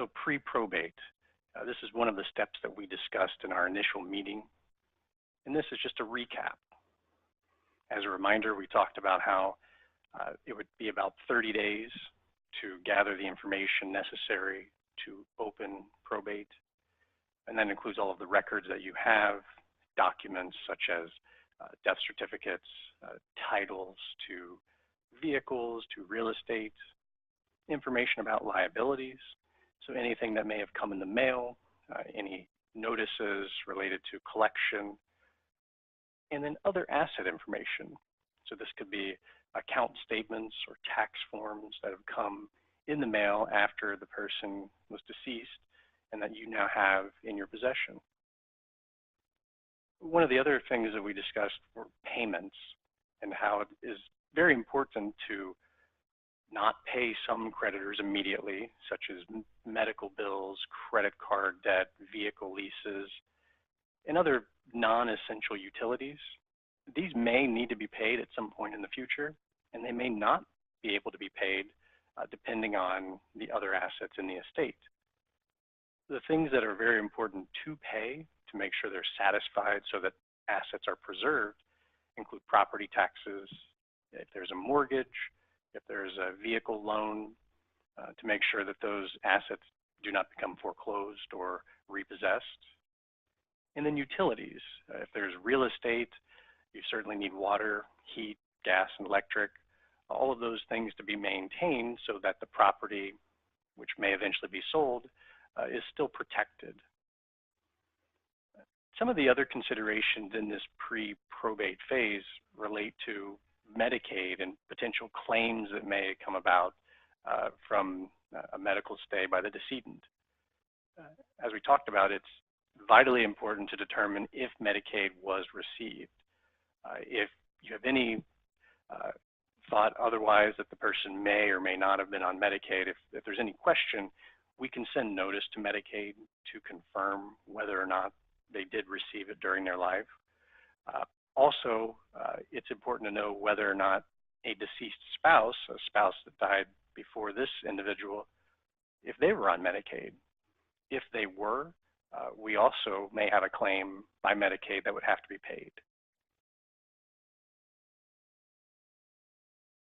So pre-probate, this is one of the steps that we discussed in our initial meeting, and this is just a recap. As a reminder, we talked about how it would be about 30 days to gather the information necessary to open probate, and that includes all of the records that you have, documents such as death certificates, titles to vehicles, to real estate, information about liabilities, so anything that may have come in the mail, any notices related to collection, and then other asset information. So this could be account statements or tax forms that have come in the mail after the person was deceased and that you now have in your possession. One of the other things that we discussed were payments and how it is very important to not pay some creditors immediately, such as medical bills, credit card debt, vehicle leases, and other non-essential utilities. These may need to be paid at some point in the future, and they may not be able to be paid depending on the other assets in the estate. The things that are very important to pay to make sure they're satisfied so that assets are preserved include property taxes, if there's a mortgage, if there's a vehicle loan, to make sure that those assets do not become foreclosed or repossessed. And then utilities. If there's real estate, you certainly need water, heat, gas, and electric, all of those things to be maintained so that the property, which may eventually be sold, is still protected. Some of the other considerations in this pre-probate phase relate to Medicaid and potential claims that may come about from a medical stay by the decedent. As we talked about, it's vitally important to determine if Medicaid was received. If you have any thought otherwise that the person may or may not have been on Medicaid, if there's any question, we can send notice to Medicaid to confirm whether or not they did receive it during their life. Also, it's important to know whether or not a deceased spouse, a spouse that died before this individual, if they were on Medicaid. If they were, we also may have a claim by Medicaid that would have to be paid.